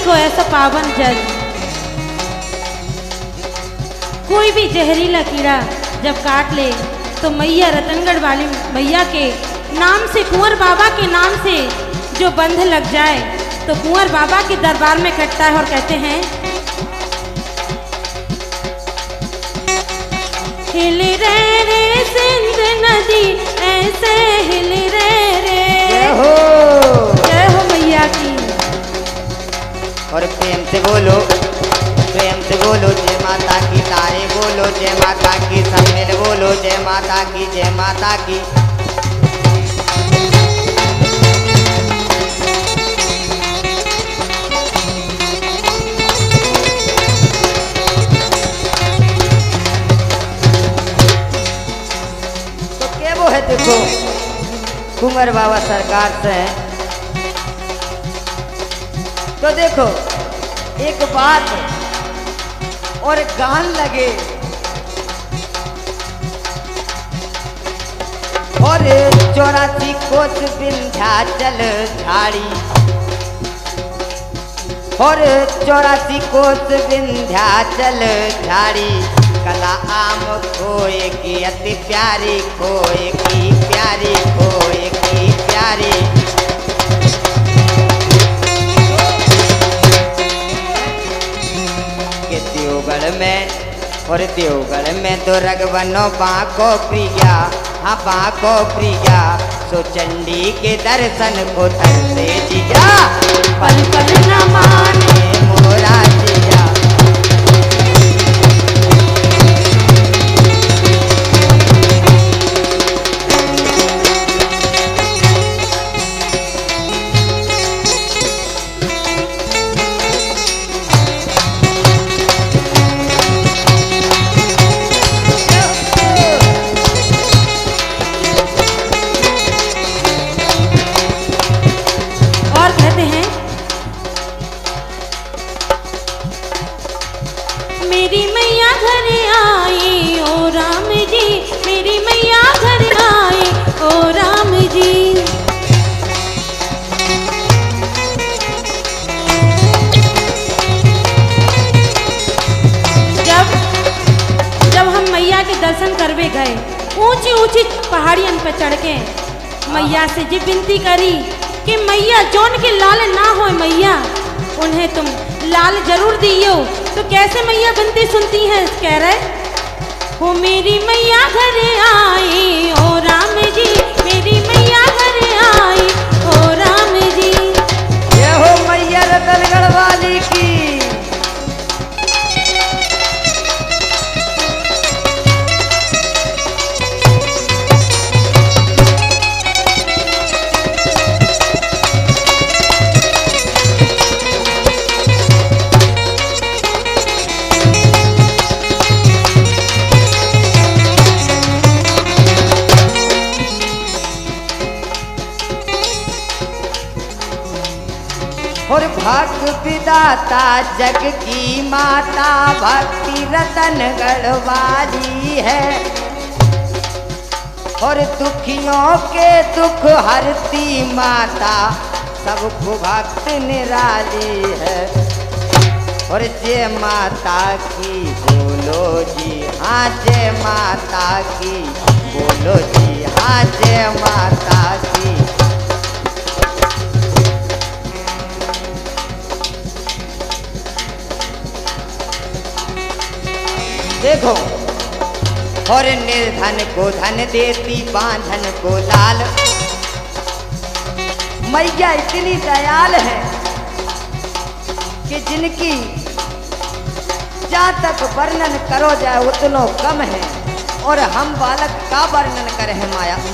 देखो ऐसा पावन जल, कोई भी जहरीला कीड़ा जब काट ले तो मैया रतनगढ़ वाली मैया के नाम से, कुंवर बाबा के नाम से जो बंध लग जाए तो कुंवर बाबा के दरबार में कटता है और कहते हैं हिल रे सिंध नदी ऐसे हिल रे। जय हो मैया की। और प्रेम से बोलो जय माता की, तारे बोलो जय माता की, सब मिल बोलो जय माता की, जय माता की। तो क्या वो है, देखो कुंवर बाबा सरकार से है। तो देखो एक बात और गान लगे, और 84 कोस विंध्याचल झाड़ी, और 84 कोस विंध्याचल झाड़ी, कला आम खोए की अति प्यारी, खोए की प्यारी, खोए की प्यारी। देवगढ़ में तो रगवनो बाको प्रिया, हाँ बाको प्रिया, सो चंडी के दर्शन को तरसे जिया, पल पल न माने मोरा जिया। मेरी मैया घर आई ओ राम जी, मेरी मैया घर आई ओ राम जी। जब हम मैया के दर्शन करवे गए, ऊंची ऊंची पहाड़ियन पर चढ़ के मैया से जी विनती करी कि मैया जौन के लाल ना हो मैया, उन्हें तुम लाल जरूर दियो। तो कैसे मैया विनती सुनती हैं, कह रहे हो मेरी मैया घर आई ओ राम जी, मेरी मैया घर आई ओ राम जी। ये हो मैया रतनगढ़ वाली की। और भक्त विदाता जग की माता, भक्ति रतनगढ़ वाली है, और दुखियों के दुख हरती माता, सबको भक्त निराली है। और जय माता की बोलो जी, हाँ जय माता की बोलो जी, हाँ जय माता की। देखो और निर्धन को धन देती, बांधन को लाल। मैया इतनी दयाल है कि जिनकी जहाँ तक वर्णन करो जाए उतनो कम है, और हम बालक का वर्णन करें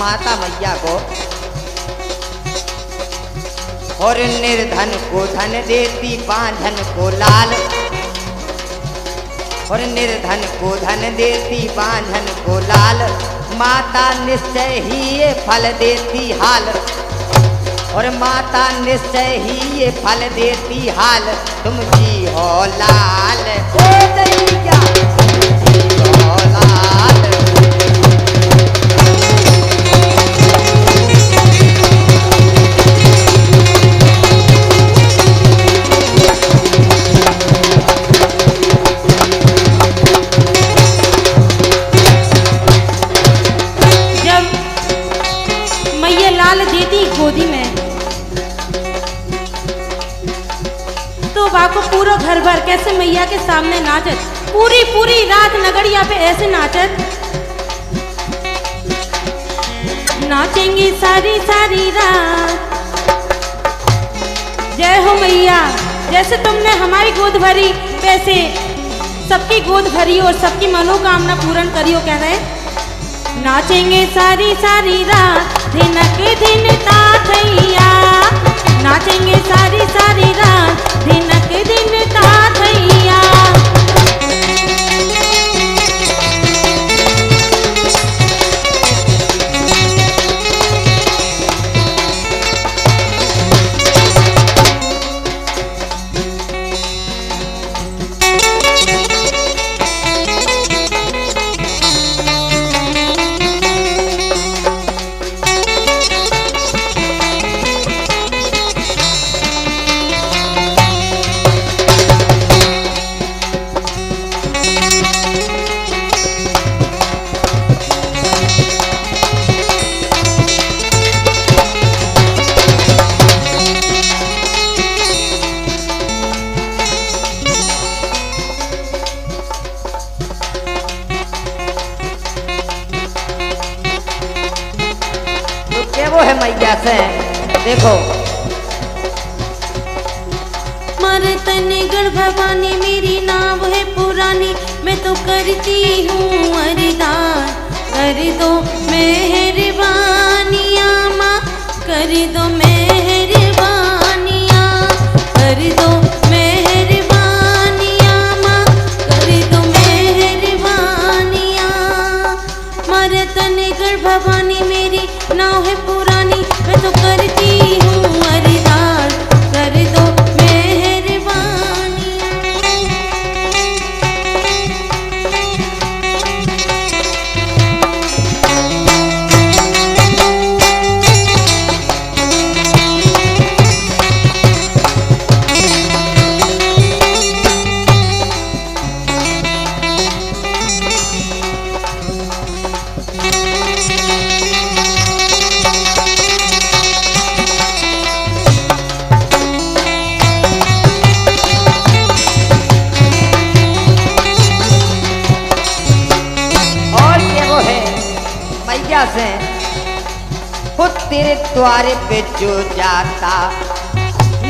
माता मैया को। और निर्धन को धन देती, बांधन को लाल, और निर्धन को धन देती, बांधन को लाल, माता निश्चय ही ये फल देती हाल, और माता निश्चय ही ये फल देती हाल। तुम जी हो लाल ओ दैया, तुम जी हो लाल। मैया के सामने नाचत, पूरी पूरी रात नगड़िया पे ऐसे नाचत। नाचेंगे सारी सारी रात। जय हो मैया, जैसे तुमने हमारी गोद भरी वैसे सबकी गोद भरी और सबकी मनोकामना पूर्ण करियो, कह रहे। नाचेंगे सारी सारी रात, दिनक दिन ताथैया। नाचेंगे सारी सारी रात, दिनक दिन ताथैया। वो है मैया से देखो। मरतनगढ़ भवानी मेरी नाव है पुरानी, मैं तो करती हूँ अरदास। कर दो मेहरबानियाँ माँ, कर दो मेहरबानियाँ, कर दो मेहरबानियाँ माँ, कर दो मेहरबानियाँ। मरतनगढ़ भवानी मेरी नाव है पुरानी, मैं तो करती हूँ अरदास। कर दो मेहरबानी। से खुद तेरे द्वारे पे जो जाता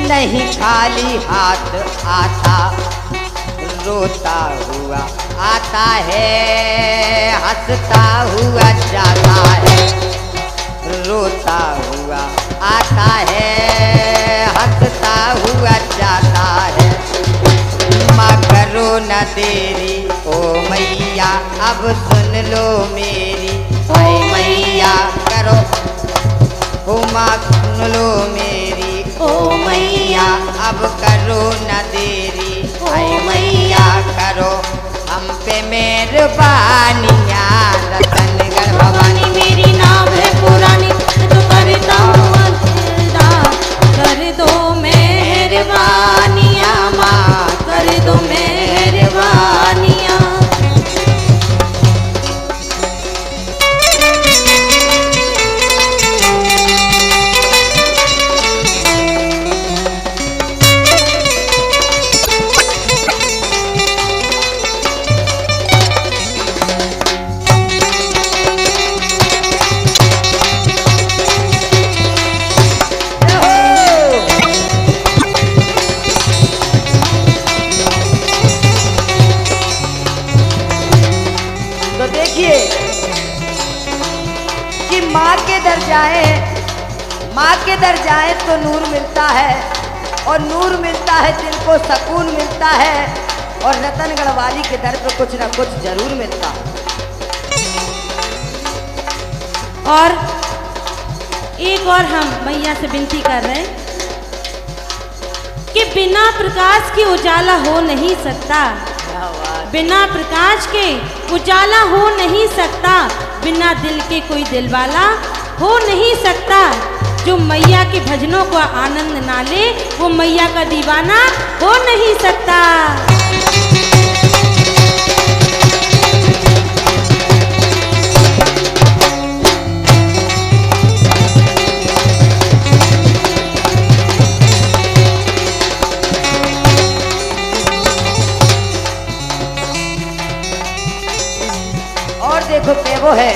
नहीं खाली हाथ आता, रोता हुआ आता है, हंसता हुआ जाता है। रोता हुआ आता है, हंसता हुआ जाता है। माँ करो न देरी ओ मैया, अब सुन लो मेरी। ओ मैया करो, ओ माँ सुन लो मेरी। ओ मैया अब करो न देरी। ओ मैया करो हम पे मेहरबानियाँ। रतनगढ़ भवानी मेरी नाव है पुरानी, तो करता हूँ अरदास। कर दो मेहरबानियाँ माँ, कर दो मेहरबानियाँ। कि माँ के दर जाए, माँ के दर जाए तो नूर मिलता है, और नूर मिलता है दिल को सुकून मिलता है, और रतनगढ़ वाली के दर पे कुछ ना कुछ जरूर मिलता है। और एक और हम मैया से विनती कर रहे हैं कि बिना प्रकाश के उजाला हो नहीं सकता। बिना प्रकाश के उजाला हो नहीं सकता, बिना दिल के कोई दिलवाला हो नहीं सकता। जो मैया के भजनों को आनंद ना ले, वो मैया का दीवाना हो नहीं सकता। देखो पे वो है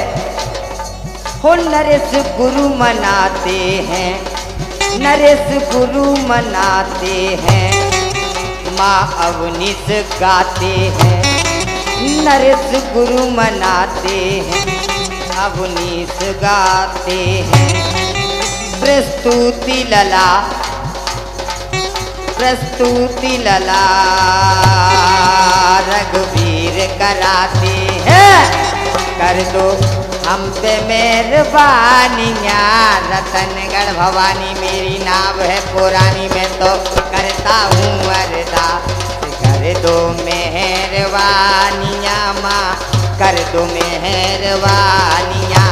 हो नरेश गुरु मनाते हैं, नरेश गुरु मनाते हैं, माँ अवनीश गाते हैं, नरेश गुरु मनाते हैं, अवनीश गाते हैं, प्रस्तुति लला, प्रस्तुति लला रघुवीर कराते हैं। कर दो हम पे मेहरबानियाँ, रतनगढ़ भवानी मेरी नाव है पुरानी, मैं तो करता हूँ अरदास। कर दो मेहरबानियाँ माँ, कर दो मेहरबानियाँ।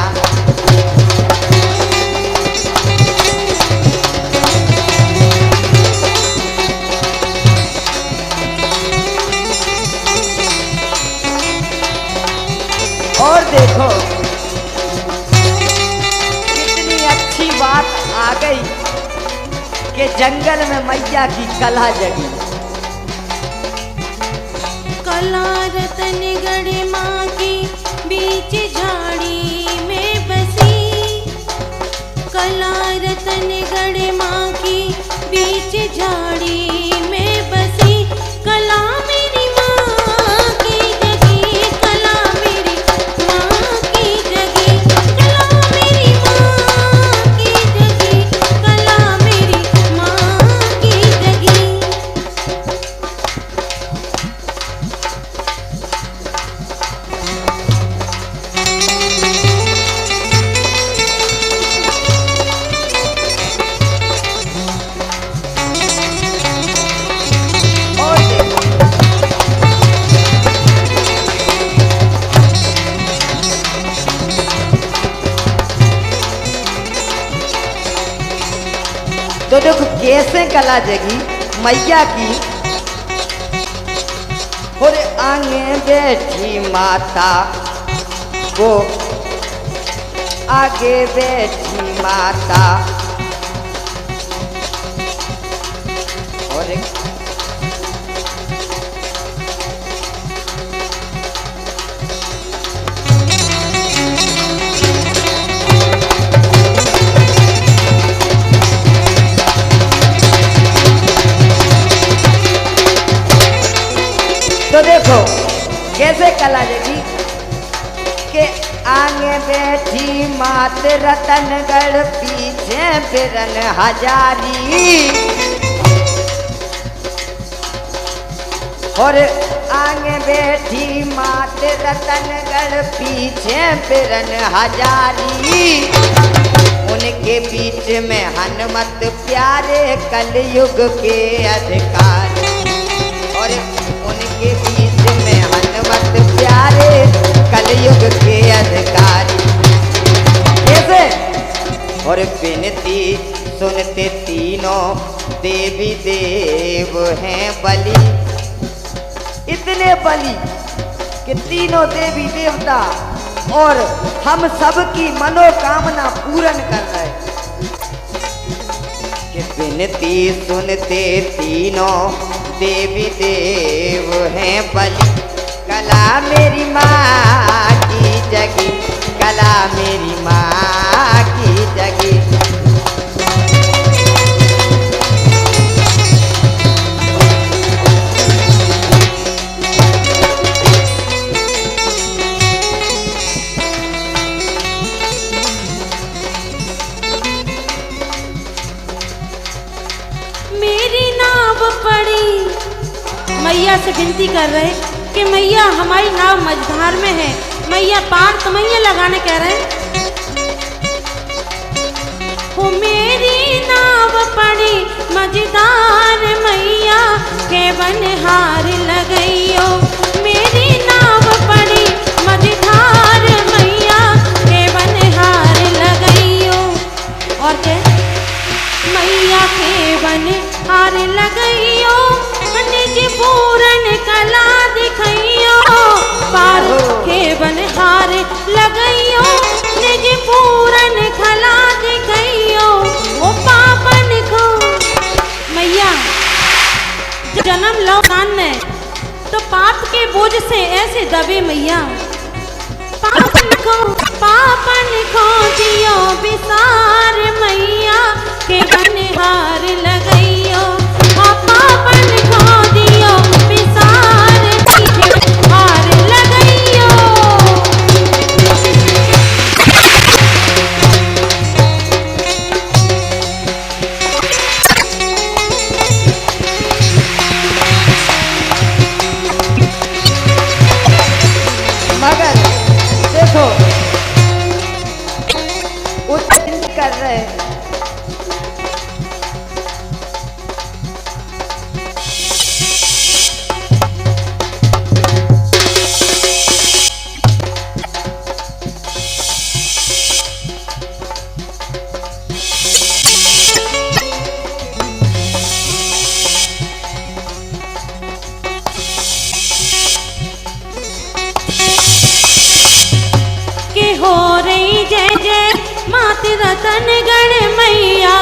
और देखो कितनी अच्छी बात आ गई कि जंगल में मैया की कला जगी। कला रतनगढ़ माँ की बीच झाड़ी में बसी, कला रतनगढ़ माँ की बीच झाड़ी में बसी, कला मेरी माँ की जगी, कला मेरी माँ की जगी, कला मेरी माँ की जगी, कला मेरी माँ की जगी। और देखो तो देखो कैसे कला जगी मैया की। और आगे बैठी माता, वो आगे बैठी माता, और तो देखो कैसे कला जगी के आगे बैठी मात रतनगढ़, पीछे फिरन हजारी। और आगे बैठी मात रतनगढ़, पीछे फिरन हजारी। उनके बीच में हनुमत प्यारे कलयुग के अधिकारी। और उनके बीच में हनुमत प्यारे कलयुग के अधिकारी। कैसे? और विनती सुनते तीनों देवी देव हैं बलि, इतने बलि कि तीनों देवी देवता और हम सबकी मनोकामना पूर्ण कर रहे। कि विनती सुनते तीनों देवी देव हैं बलि, कला मेरी माँ की जगी, कला मेरी माँ की जगी। मेरी नाव पड़ी, मैया से विनती कर रहे कि मैया हमारी नाव मझधार में है, मैया पार तो मैया लगाने कह रहे हैं। हो मेरी नाव पड़ी मझधार मैया के बनहार लगइयो, मेरी नाव पड़ी मझधार मैया के बनहार लगइयो। और क्या मैया के बनहार लगइयो, निज पूरन कला दिखइयो, पार के बनहार लगइयो, निज पूरन कला दिखइयो। ओ पापन को मैया जन्म लो कान ने तो पाप के बोझ से ऐसे दबे मैया पापन को दियो बिसार मैया के गनहार लगइयो। पापन को दियो बिसार के हार लगइयो। मगर देखो उत्तर कर रहे हैं। हो रही जय जय मात रतनगढ़ मैया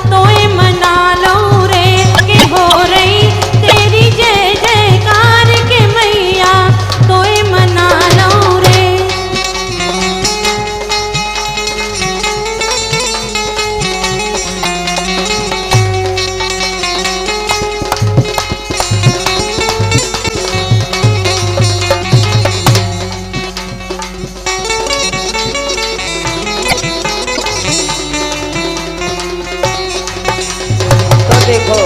तोए मना लो रे। के हो रही तेरी जय जयकार के मैया तोए मना लो रे। देखो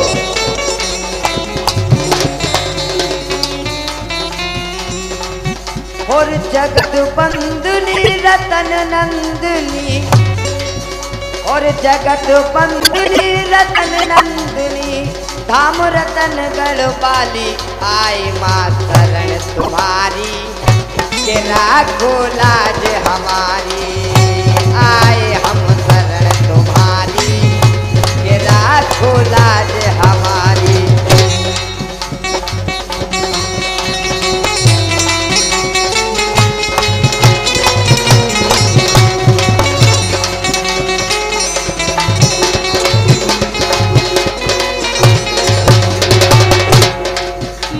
और जगत बंदनी रतन नंदनी और जगत बंदनी रतन नंदनी धाम रतन गढ़ पाली आए माँ शरण तुम्हारी के राखो लाज हमारी। आए हम शरण तुम्हारी के राखो लाज हमारी।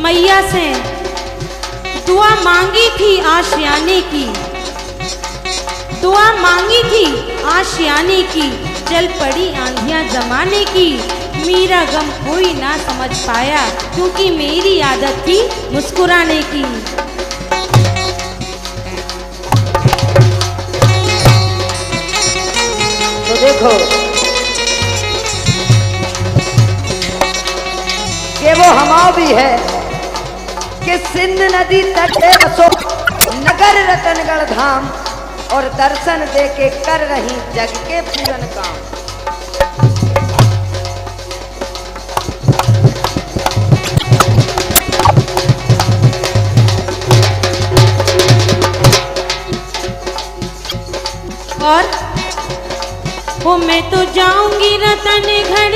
मैया से दुआ मांगी थी आशियाने की। दुआ मांगी थी आशियाने की। चल पड़ी आंधियां जमाने की। मेरा गम कोई ना समझ पाया क्योंकि मेरी आदत थी मुस्कुराने की। तो देखो कि वो हमाओ भी है कि सिंध नदी तट है बसो नगर रतनगढ़ धाम और दर्शन दे के कर रही जग के पूरन काम। और वो मैं तो जाऊंगी रतनगढ़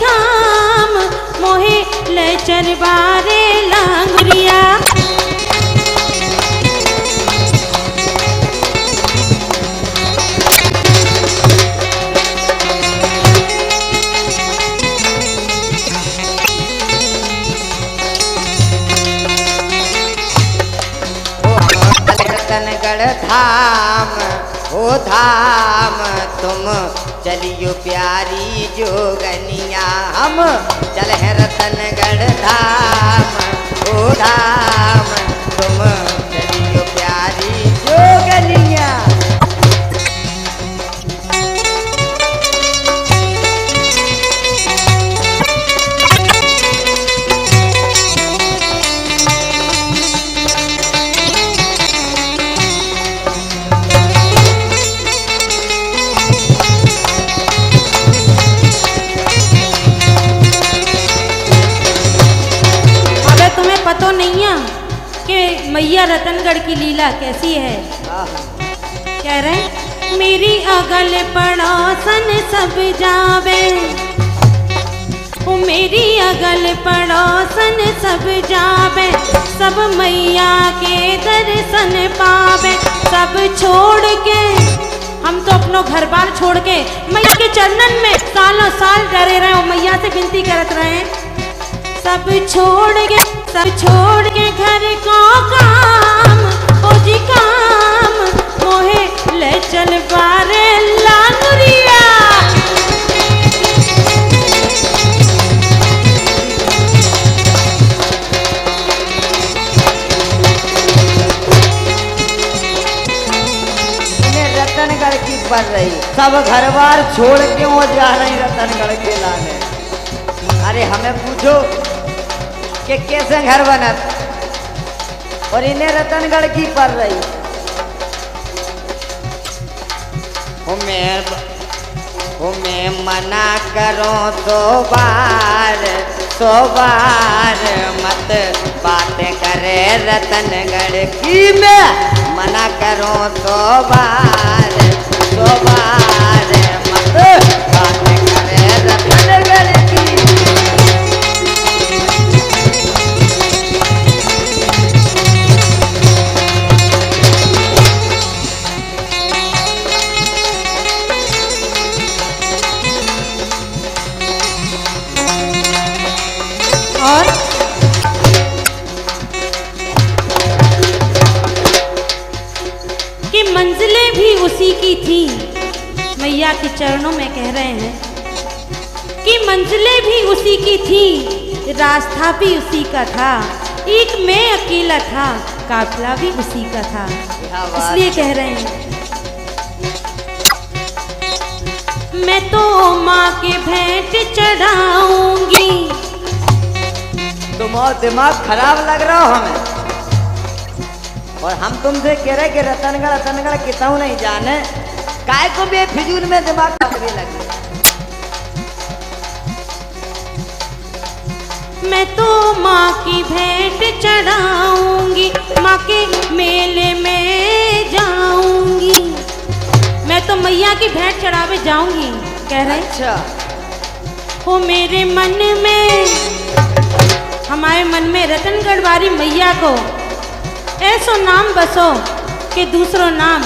धाम मोहे ले चरबारे लांगरिया। रतनगढ़ धाम ओ धाम तुम चलियो प्यारी जोगनिया। हम चल हैं रतनगढ़ धाम ओ धाम तुम चलियो प्यारी जोगनिया। पतो नहीं है कि मैया रतनगढ़ की लीला कैसी है। कह रहे मेरी अगल पड़ोसन सब जावे। ओ मेरी अगल पड़ोसन सब जावे। सब मैया के दर्शन पावे। सब छोड़ के हम तो अपनो घर बार छोड़ के मैया के चरणन में सालों साल डरे रहे और मैया से विनती करत रहे। सब छोड़ के घर को काम ओ जी काम चल बारे लांगुरिया। रतनगढ़ की पड़ रही, सब घर बार छोड़ के वो जा रही रतनगढ़ के लाने। अरे हमें पूछो कि कैसे घर बनत, और इन्हें रतनगढ़ की पड़ रही। मैं मना करो तो बार मत बात करे रतनगढ़ की। मैं मना करो तो बार मत बात करे रतनगढ़ की। और कि मंजिलें भी उसी की थी। मैया के चरणों में कह रहे हैं कि मंजिलें भी उसी की थी, रास्ता भी उसी का था, एक मैं अकेला था, काफिला भी उसी का था। इसलिए कह रहे हैं मैं तो माँ के भेंट चढ़ाऊंगी। तुम्हारा दिमाग खराब लग रहा हो हमें, और हम तुमसे कह रहे कि रतनगढ़ कितना नहीं जाने, काय को बेफिजूल में दिमाग खराब लगे। मैं तो माँ की भेंट चढ़ाऊंगी, माँ के मेले में जाऊंगी। मैं तो मैया की भेंट चढ़ावे जाऊंगी, कह रहे। अच्छा। हो मेरे मन में, हमारे मन में रतनगढ़ वाली मैया को ऐसो नाम बसो कि दूसरो नाम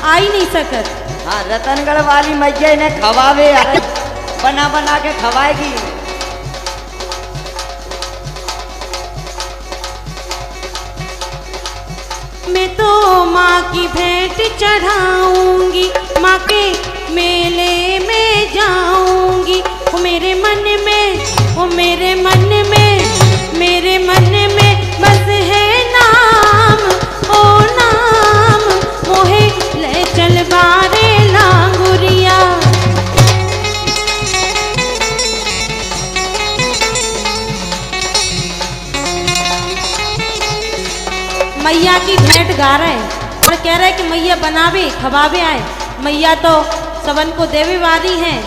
आ ही नहीं सकत। हाँ, रतनगढ़ वाली मैया इन्हें खवावे, बना बना के खवाएगी। मैं तो माँ की भेंट चढ़ाऊंगी, माँ के मेले में जाऊंगी। वो मेरे मन में, वो मेरे मन में, मेरे मन में बस है नाम, ओ नाम मोहे ले चल बारे लांगुरिया। मैया की भेंट गा रहे और कह रहे कि मैया बनावे खवावे आए। मैया तो सबन को देवे वाली हैं,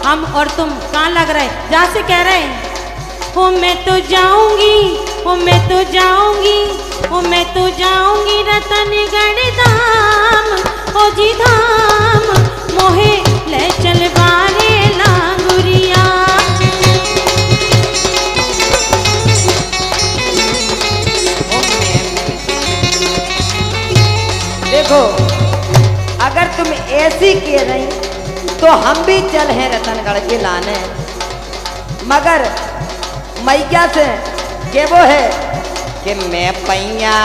हम और तुम कहाँ लग रहे। जहाँ से कह रहे हो मैं तो जाऊंगी, हो मैं तो जाऊंगी, हो मैं तो जाऊंगी रतनगढ़ धाम, ओ जी धाम मोहे ले चल बारे लांगुरिया। देखो, अगर तुम ऐसी कह रही तो हम भी चल हैं रतनगढ़ के लाने, मगर मैया से के वो है कि मैं पैया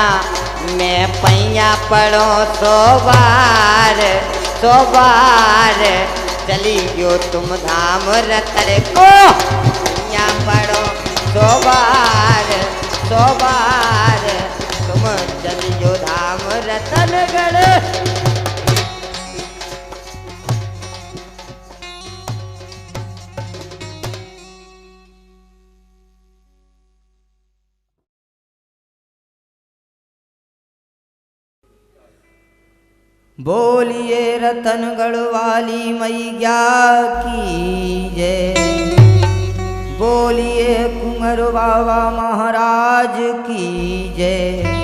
पढ़ो सो बार चली गयो तुम धाम रतन को। पैया पढ़ो सो बार तुम चलियो धाम रतनगढ़। बोलिए रतनगढ़ वाली मैया की जय, बोलिए कुंवर बाबा महाराज की जय।